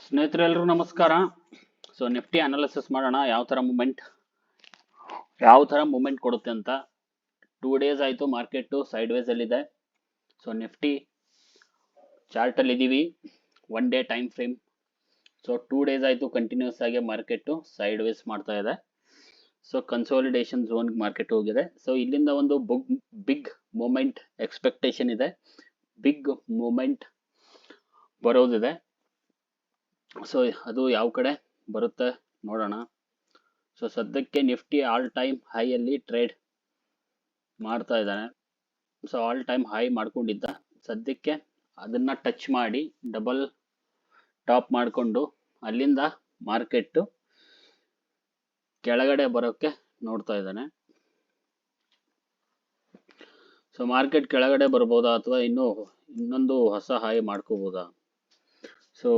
ಸ್ನೇಹಿತರೆಲ್ಲರೂ ನಮಸ್ಕಾರ. So Nifty analysis ಮಾಡೋಣ, ಯಾವ ಥರ ಮೂಮೆಂಟ್ ಕೊಡುತ್ತೆ ಅಂತ. 2 ಡೇಸ್ ಆಯಿತು ಮಾರ್ಕೆಟು ಸೈಡ್ ವೇಸ್ ಅಲ್ಲಿದೆ. ಸೊ ನಿಫ್ಟಿ ಚಾರ್ಟಲ್ಲಿ ಇದ್ದೀವಿ, 1 day time frame. So 2 days ಆಯಿತು ಕಂಟಿನ್ಯೂಸ್ ಆಗಿ ಮಾರ್ಕೆಟು ಸೈಡ್ ವೇಸ್ ಮಾಡ್ತಾ ಇದೆ. ಸೊ ಕನ್ಸಾಲಿಡೇಷನ್ ಝೋನ್ಗೆ ಮಾರ್ಕೆಟ್ ಹೋಗಿದೆ. ಸೊ ಇಲ್ಲಿಂದ ಒಂದು ಬಿಗ್ ಮೂಮೆಂಟ್ ಎಕ್ಸ್ಪೆಕ್ಟೇಷನ್ ಇದೆ, ಬಿಗ್ ಮೂಮೆಂಟ್ ಬರೋದಿದೆ. ಸೊ ಅದು ಯಾವ ಕಡೆ ಬರುತ್ತೆ ನೋಡೋಣ. ಸೊ ಸದ್ಯಕ್ಕೆ ನಿಫ್ಟಿ ಆಲ್ ಟೈಮ್ ಹೈಯಲ್ಲಿ ಟ್ರೇಡ್ ಮಾಡ್ತಾ ಇದ್ದಾನೆ. ಸೊ ಆಲ್ ಟೈಮ್ ಹೈ ಮಾಡ್ಕೊಂಡಿದ್ದ, ಸದ್ಯಕ್ಕೆ ಅದನ್ನ ಟಚ್ ಮಾಡಿ ಡಬಲ್ ಟಾಪ್ ಮಾಡಿಕೊಂಡು ಅಲ್ಲಿಂದ ಮಾರ್ಕೆಟ್ ಕೆಳಗಡೆ ಬರೋಕ್ಕೆ ನೋಡ್ತಾ ಇದ್ದಾನೆ. ಸೊ ಮಾರ್ಕೆಟ್ ಕೆಳಗಡೆ ಬರ್ಬೋದಾ ಅಥವಾ ಇನ್ನೊಂದು ಹೊಸ ಹೈ ಮಾಡ್ಕೋಬೋದಾ? ಸೊ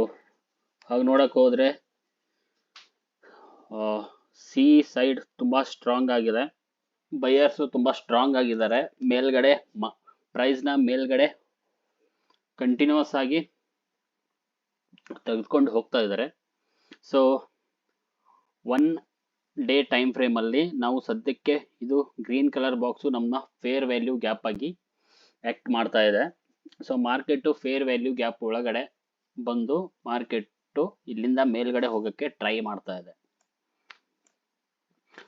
ಹಾಗೆ ನೋಡಕ್ ಹೋದ್ರೆ ಸಿ ಸೈಡ್ ತುಂಬಾ ಸ್ಟ್ರಾಂಗ್ ಆಗಿದೆ, ಬೈಯರ್ಸ್ ತುಂಬಾ ಸ್ಟ್ರಾಂಗ್ ಆಗಿದ್ದಾರೆ. ಮೇಲ್ಗಡೆ ಪ್ರೈಸ್ನ ಮೇಲ್ಗಡೆ ಕಂಟಿನ್ಯೂಸ್ ಆಗಿ ತೆಗೆದುಕೊಂಡು ಹೋಗ್ತಾ ಇದ್ದಾರೆ. ಸೊ 1 ಡೇ ಟೈಮ್ ಫ್ರೇಮ್ ಅಲ್ಲಿ ನಾವು ಸದ್ಯಕ್ಕೆ ಇದು ಗ್ರೀನ್ ಕಲರ್ ಬಾಕ್ಸು ನಮ್ಮ ಫೇರ್ ವ್ಯಾಲ್ಯೂ ಗ್ಯಾಪ್ ಆಗಿ ಆಕ್ಟ್ ಮಾಡ್ತಾ ಇದೆ. So market fair value gap ಒಳಗಡೆ ಬಂದು ಮಾರ್ಕೆಟ್ ಇಲ್ಲಿಂದ ಮೇಲ್ಗಡೆ ಹೋಗಕ್ಕೆ ಟ್ರೈ ಮಾಡ್ತಾ ಇದೆ.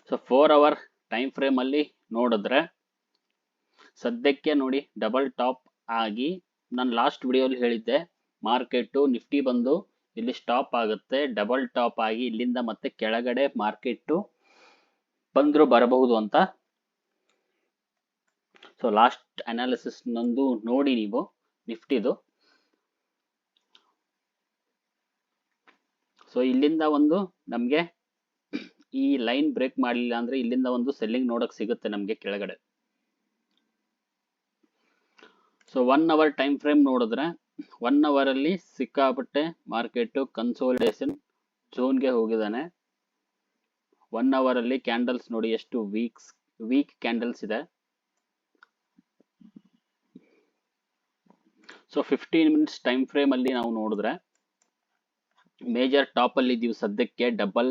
ಸೊ 4 ಅವರ್ ಟೈಮ್ ಫ್ರೇಮ್ ಅಲ್ಲಿ ನೋಡಿದ್ರೆ ಸದ್ಯಕ್ಕೆ ನೋಡಿ ಡಬಲ್ ಟಾಪ್ ಆಗಿ, ನಾನು ಲಾಸ್ಟ್ ವಿಡಿಯೋಲಿ ಹೇಳಿದ್ದೆ ಮಾರ್ಕೆಟ್ ನಿಫ್ಟಿ ಬಂದು ಇಲ್ಲಿ ಸ್ಟಾಪ್ ಆಗುತ್ತೆ, ಡಬಲ್ ಟಾಪ್ ಆಗಿ ಇಲ್ಲಿಂದ ಮತ್ತೆ ಕೆಳಗಡೆ ಮಾರ್ಕೆಟ್ ಬಂದ್ರು ಬರಬಹುದು ಅಂತ. ಸೊ ಲಾಸ್ಟ್ ಅನಾಲಿಸಿಸ್ ನಂದು ನೋಡಿ ನೀವು ನಿಫ್ಟಿದು. ಸೊ ಇಲ್ಲಿಂದ ಒಂದು ನಮಗೆ ಈ ಲೈನ್ ಬ್ರೇಕ್ ಮಾಡಲಿಲ್ಲ ಅಂದ್ರೆ ಇಲ್ಲಿಂದ ಒಂದು ಸೆಲ್ಲಿಂಗ್ ನೋಡಕ್ ಸಿಗುತ್ತೆ ನಮಗೆ ಕೆಳಗಡೆ. ಸೊ 1 ಅವರ್ ಟೈಮ್ ಫ್ರೇಮ್ ನೋಡಿದ್ರೆ 1 ಅವರ್ ಅಲ್ಲಿ ಸಿಕ್ಕಾಪಟ್ಟೆ ಮಾರ್ಕೆಟ್ ಕನ್ಸೋಲಿಡೇಷನ್ ಝೋನ್ಗೆ ಹೋಗಿದ್ದಾನೆ. 1 ಅವರ್ ಅಲ್ಲಿ ಕ್ಯಾಂಡಲ್ಸ್ ನೋಡಿ ಎಷ್ಟು ವೀಕ್ ಕ್ಯಾಂಡಲ್ಸ್ ಇದೆ. ಸೊ 15 ಮಿನಿಟ್ಸ್ ಟೈಮ್ ಫ್ರೇಮ್ ಅಲ್ಲಿ ನಾವು ನೋಡಿದ್ರೆ ಮೇಜರ್ ಟಾಪ್ ಅಲ್ಲಿ ಇದೀವಿ, ಸದ್ಯಕ್ಕೆ ಡಬಲ್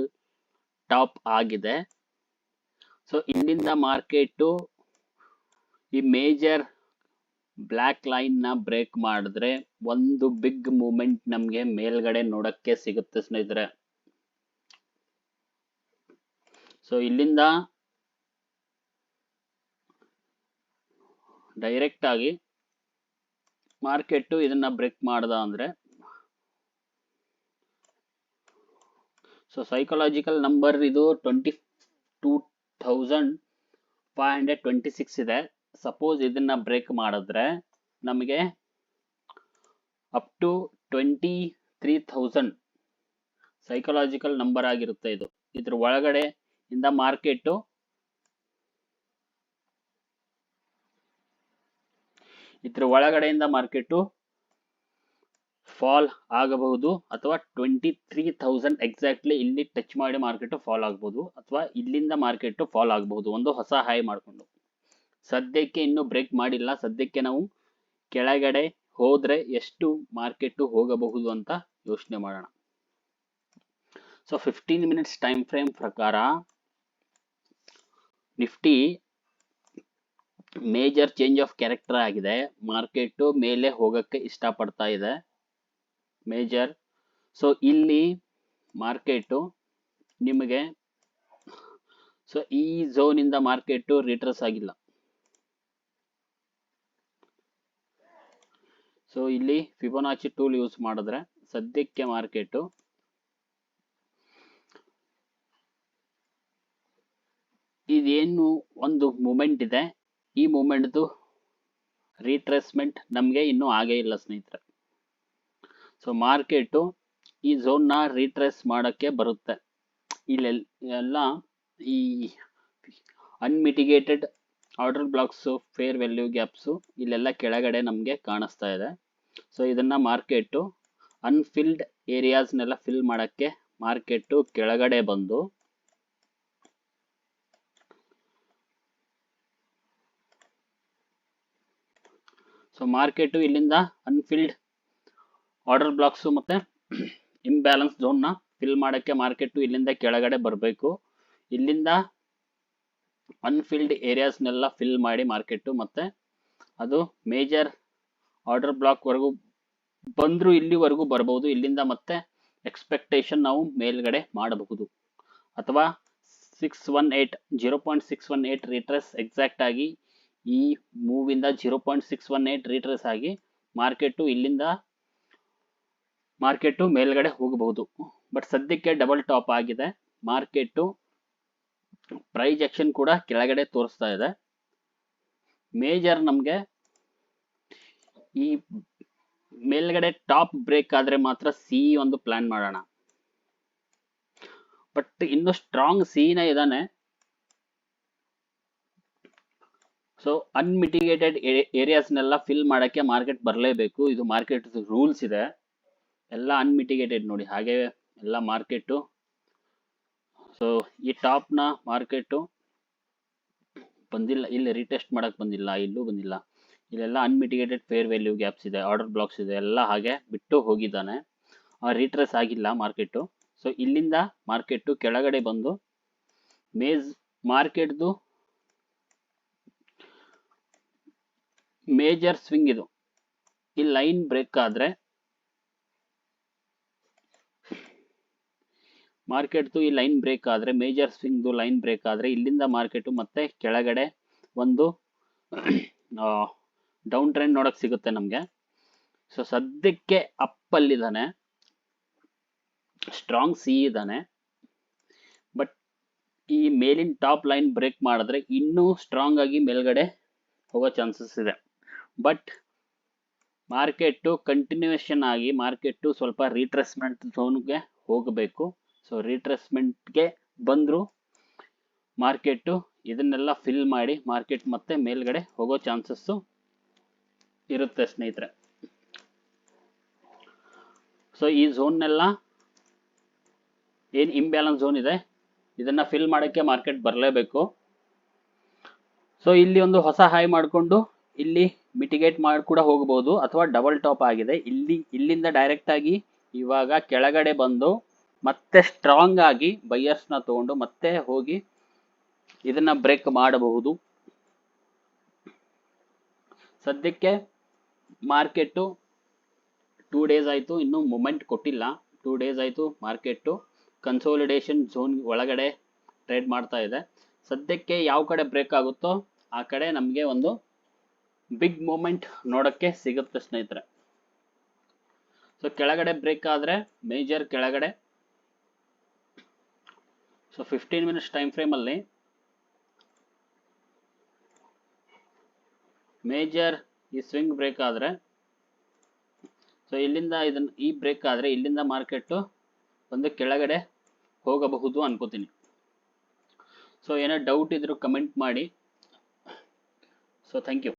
ಟಾಪ್ ಆಗಿದೆ. ಸೊ ಇಲ್ಲಿಂದ ಮಾರ್ಕೆಟ್ ಈ ಮೇಜರ್ ಬ್ಲ್ಯಾಕ್ ಲೈನ್ ನ ಬ್ರೇಕ್ ಮಾಡಿದ್ರೆ ಒಂದು ಬಿಗ್ ಮೂಮೆಂಟ್ ನಮ್ಗೆ ಮೇಲ್ಗಡೆ ನೋಡಕ್ಕೆ ಸಿಗುತ್ತೆ ಸ್ನೇಹಿತರೆ. ಸೊ ಇಲ್ಲಿಂದ ಡೈರೆಕ್ಟ್ ಆಗಿ ಮಾರ್ಕೆಟ್ ಇದನ್ನ ಬ್ರೇಕ್ ಮಾಡ್ದ ಅಂದ್ರೆ, ಸೊ ಸೈಕಲಾಜಿಕಲ್ ನಂಬರ್ ಇದು 22,526 ಇದೆ. ಸಪೋಸ್ ಇದನ್ನ ಬ್ರೇಕ್ ಮಾಡಿದ್ರೆ ನಮಗೆ ಅಪ್ ಟು 23,000 ಸೈಕಲಾಜಿಕಲ್ ನಂಬರ್ ಆಗಿರುತ್ತೆ ಇದು. ಇದ್ರ ಒಳಗಡೆ ಇಂದ ಮಾರ್ಕೆಟ್ ಫಾಲ್ ಆಗಬಹುದು, ಅಥವಾ 23,000 ಎಕ್ಸಾಕ್ಟ್ಲಿ ಇಲ್ಲಿ ಟಚ್ ಮಾಡಿ ಮಾರ್ಕೆಟ್ ಫಾಲ್ ಆಗಬಹುದು, ಅಥವಾ ಇಲ್ಲಿಂದ ಮಾರ್ಕೆಟ್ ಫಾಲ್ ಆಗಬಹುದು ಒಂದು ಹೊಸ ಹೈ ಮಾಡಿಕೊಂಡು. ಸದ್ಯಕ್ಕೆ ಇನ್ನೂ ಬ್ರೇಕ್ ಮಾಡಿಲ್ಲ. ಸದ್ಯಕ್ಕೆ ನಾವು ಕೆಳಗಡೆ ಹೋದ್ರೆ ಎಷ್ಟು ಮಾರ್ಕೆಟ್ ಹೋಗಬಹುದು ಅಂತ ಯೋಚನೆ ಮಾಡೋಣ. ಸೊ 15 ಮಿನಿಟ್ಸ್ ಟೈಮ್ ಫ್ರೇಮ್ ಪ್ರಕಾರ Nifty major change of character ಆಗಿದೆ. ಮಾರ್ಕೆಟ್ ಮೇಲೆ ಹೋಗಕ್ಕೆ ಇಷ್ಟಪಡ್ತಾ ಇದೆ ಮೇಜರ್. ಸೊ ಇಲ್ಲಿ ಮಾರ್ಕೆಟ್ ನಿಮಗೆ, ಸೊ ಈ ಝೋನ್ ಇಂದ ಮಾರ್ಕೆಟ್ ರಿಟ್ರೆಸ್ ಆಗಿಲ್ಲ. ಸೊ ಇಲ್ಲಿ ಫಿಬೊನಾಚಿ ಟೂಲ್ ಯೂಸ್ ಮಾಡಿದ್ರೆ ಸದ್ಯಕ್ಕೆ ಮಾರ್ಕೆಟ್ ಇದೇನು ಒಂದು ಮೂಮೆಂಟ್ ಇದೆ, ಈ ಮೂಮೆಂಟ್ದು ರಿಟ್ರೇಸ್ಮೆಂಟ್ ನಮಗೆ ಇನ್ನೂ ಆಗೇ ಇಲ್ಲ ಸ್ನೇಹಿತರೆ. ಸೊ ಮಾರ್ಕೆಟ್ ಈ ಝೋನ್ ನ ರಿಟ್ರೇಸ್ ಮಾಡಕ್ಕೆ ಬರುತ್ತೆ. ಇಲ್ಲೆಲ್ಲ ಈ unmitigated order blocks, fair value gaps ಇಲ್ಲೆಲ್ಲ ಕೆಳಗಡೆ ನಮಗೆ ಕಾಣಿಸ್ತಾ ಇದೆ. ಸೊ ಇದನ್ನ ಮಾರ್ಕೆಟ್ ಅನ್ಫಿಲ್ಡ್ ಏರಿಯಾಸ್ನೆಲ್ಲ ಫಿಲ್ ಮಾಡಕ್ಕೆ ಮಾರ್ಕೆಟ್ ಕೆಳಗಡೆ ಬಂದು ಸೊ ಮಾರ್ಕೆಟ್ ಇಲ್ಲಿಂದ ಅನ್ಫಿಲ್ಡ್ ಆರ್ಡರ್ ಬ್ಲಾಕ್ಸ್ ಮತ್ತೆ ಇಂಬ್ಯಾಲೆನ್ಸ್ ಝೋನ್ನ ಫಿಲ್ ಮಾಡೋಕ್ಕೆ ಮಾರ್ಕೆಟು ಇಲ್ಲಿಂದ ಕೆಳಗಡೆ ಬರಬೇಕು. ಇಲ್ಲಿಂದ ಅನ್ಫಿಲ್ಡ್ ಏರಿಯಾಸ್ನೆಲ್ಲ ಫಿಲ್ ಮಾಡಿ ಮಾರ್ಕೆಟು ಮತ್ತೆ ಅದು ಮೇಜರ್ ಆರ್ಡರ್ ಬ್ಲಾಕ್ವರೆಗೂ ಬಂದರೂ ಇಲ್ಲಿವರೆಗೂ ಬರ್ಬೋದು. ಇಲ್ಲಿಂದ ಮತ್ತೆ ಎಕ್ಸ್ಪೆಕ್ಟೇಷನ್ ನಾವು ಮೇಲ್ಗಡೆ ಮಾಡಬಹುದು ಅಥವಾ 0.618 ರಿಟ್ರೆಸ್ ಎಕ್ಸಾಕ್ಟ್ ಆಗಿ ಈ ಮೂವಿಂದ 0.618 ರಿಟ್ರೆಸ್ ಆಗಿ ಮಾರ್ಕೆಟು ಮೇಲ್ಗಡೆ ಹೋಗಬಹುದು. ಬಟ್ ಸದ್ಯಕ್ಕೆ ಡಬಲ್ ಟಾಪ್ ಆಗಿದೆ. ಮಾರ್ಕೆಟು ಪ್ರೈಸ್ ಆಕ್ಷನ್ ಕೂಡ ಕೆಳಗಡೆ ತೋರಿಸ್ತಾ ಇದೆ. ಮೇಜರ್ ನಮಗೆ ಈ ಮೇಲ್ಗಡೆ ಟಾಪ್ ಬ್ರೇಕ್ ಆದ್ರೆ ಮಾತ್ರ ಸಿ ಒಂದು ಪ್ಲಾನ್ ಮಾಡೋಣ. ಬಟ್ ಇನ್ನು ಸ್ಟ್ರಾಂಗ್ ಸಿನ ಇದಾನೆ. ಸೊ ಅನ್ಮಿಟಿಗೇಟೆಡ್ ಏರಿಯಾಸ್ನೆಲ್ಲ ಫಿಲ್ ಮಾಡಕ್ಕೆ ಮಾರ್ಕೆಟ್ ಬರಲೇಬೇಕು. ಇದು ಮಾರ್ಕೆಟ್ ರೂಲ್ಸ್ ಇದೆ. ಎಲ್ಲ ಅನ್ಮಿಟಿಗೇಟೆಡ್ ನೋಡಿ, ಹಾಗೆ ಎಲ್ಲ ಮಾರ್ಕೆಟು. ಸೊ ಈ ಟಾಪ್ನ ಮಾರ್ಕೆಟು ಬಂದಿಲ್ಲ, ಇಲ್ಲಿ ರೀಟೆಸ್ಟ್ ಮಾಡಕ್ ಬಂದಿಲ್ಲ, ಇಲ್ಲೂ ಬಂದಿಲ್ಲ. ಇಲ್ಲೆಲ್ಲ ಅನ್ಮಿಟಿಗೇಟೆಡ್ ಫೇರ್ ವ್ಯಾಲ್ಯೂ ಗ್ಯಾಪ್ಸ್ ಇದೆ, ಆರ್ಡರ್ ಬ್ಲಾಕ್ಸ್ ಇದೆ, ಎಲ್ಲ ಹಾಗೆ ಬಿಟ್ಟು ಹೋಗಿದ್ದಾನೆ. ರೀಟ್ರೆಸ್ ಆಗಿಲ್ಲ ಮಾರ್ಕೆಟು. ಸೊ ಇಲ್ಲಿಂದ ಮಾರ್ಕೆಟು ಕೆಳಗಡೆ ಬಂದು ಮಾರ್ಕೆಟ್ದು ಮೇಜರ್ ಸ್ವಿಂಗ್ ಇದು. ಈ ಲೈನ್ ಬ್ರೇಕ್ ಆದ್ರೆ ಮೇಜರ್ ಸ್ವಿಂಗ್ ಲೈನ್ ಬ್ರೇಕ್ ಆದ್ರೆ ಇಲ್ಲಿಂದ ಮಾರ್ಕೆಟು ಮತ್ತೆ ಕೆಳಗಡೆ ಒಂದು ಡೌನ್ ಟ್ರೆಂಡ್ ನೋಡಕ್ ಸಿಗುತ್ತೆ ನಮ್ಗೆ. ಸೊ ಸದ್ಯಕ್ಕೆ ಅಪ್ ಅಲ್ಲಿದ್ದಾನೆ, ಸ್ಟ್ರಾಂಗ್ ಸಿ ಇದ್ದಾನೆ. ಬಟ್ ಈ ಮೇಲಿನ ಟಾಪ್ ಲೈನ್ ಬ್ರೇಕ್ ಮಾಡಿದ್ರೆ ಇನ್ನೂ ಸ್ಟ್ರಾಂಗ್ ಆಗಿ ಮೇಲ್ಗಡೆ ಹೋಗೋ ಚಾನ್ಸಸ್ ಇದೆ. ಬಟ್ ಮಾರ್ಕೆಟು ಕಂಟಿನ್ಯೂಷನ್ ಆಗಿ ಮಾರ್ಕೆಟು ಸ್ವಲ್ಪ ರೀಟ್ರೆಸ್ಮೆಂಟ್ ಝೋನ್ಗೆ ಹೋಗಬೇಕು. ಸೊ ರೀಟ್ರೆಸ್ಮೆಂಟ್ಗೆ ಬಂದ್ರು ಮಾರ್ಕೆಟು ಇದನ್ನೆಲ್ಲ ಫಿಲ್ ಮಾಡಿ ಮಾರ್ಕೆಟ್ ಮತ್ತೆ ಮೇಲ್ಗಡೆ ಹೋಗೋ ಚಾನ್ಸಸ್ಸು ಇರುತ್ತೆ ಸ್ನೇಹಿತರೆ. ಸೊ ಈ ಝೋನ್ನೆಲ್ಲ ಏನು ಇಂಬ್ಯಾಲೆನ್ಸ್ ಝೋನ್ ಇದೆ ಇದನ್ನ ಫಿಲ್ ಮಾಡೋಕ್ಕೆ ಮಾರ್ಕೆಟ್ ಬರಲೇಬೇಕು. ಸೊ ಇಲ್ಲಿ ಒಂದು ಹೊಸ ಹೈ ಮಾಡಿಕೊಂಡು ಇಲ್ಲಿ ಮಿಟಿಗೇಟ್ ಮಾಡಿ ಕೂಡ ಹೋಗಬಹುದು, ಅಥವಾ ಡಬಲ್ ಟಾಪ್ ಆಗಿದೆ. ಇಲ್ಲಿಂದ ಡೈರೆಕ್ಟ್ ಆಗಿ ಇವಾಗ ಕೆಳಗಡೆ ಬಂದು ಮತ್ತೆ ಸ್ಟ್ರಾಂಗ್ ಆಗಿ ಬೈಯರ್ಸ್ನ ತಗೊಂಡು ಮತ್ತೆ ಹೋಗಿ ಇದನ್ನ ಬ್ರೇಕ್ ಮಾಡಬಹುದು. ಸದ್ಯಕ್ಕೆ ಮಾರ್ಕೆಟು 2 ಡೇಸ್ ಆಯಿತು, ಇನ್ನೂ ಮೂಮೆಂಟ್ ಕೊಟ್ಟಿಲ್ಲ. 2 ಡೇಸ್ ಆಯಿತು, ಮಾರ್ಕೆಟು ಕನ್ಸೋಲಿಡೇಷನ್ ಝೋನ್ ಒಳಗಡೆ ಟ್ರೇಡ್ ಮಾಡ್ತಾ ಇದೆ. ಸದ್ಯಕ್ಕೆ ಯಾವ ಕಡೆ ಬ್ರೇಕ್ ಆಗುತ್ತೋ ಆ ಕಡೆ ನಮಗೆ ಒಂದು ಬಿಗ್ ಮೂಮೆಂಟ್ ನೋಡೋಕ್ಕೆ ಸಿಗುತ್ತೆ ಸ್ನೇಹಿತರೆ. ಸೊ ಕೆಳಗಡೆ ಬ್ರೇಕ್ ಆದರೆ ಮೇಜರ್ ಕೆಳಗಡೆ, ಸೊ 15 ಮಿನಿಟ್ಸ್ ಟೈಮ್ ಫ್ರೇಮಲ್ಲಿ ಮೇಜರ್ ಈ ಸ್ವಿಂಗ್ ಬ್ರೇಕ್ ಆದರೆ, ಸೊ ಇಲ್ಲಿಂದ ಈ ಬ್ರೇಕ್ ಆದರೆ ಇಲ್ಲಿಂದ ಮಾರ್ಕೆಟು ಒಂದು ಕೆಳಗಡೆ ಹೋಗಬಹುದು ಅನ್ಕೋತೀನಿ. ಸೊ ಏನೋ ಡೌಟ್ ಇದ್ರೂ ಕಮೆಂಟ್ ಮಾಡಿ. So thank you.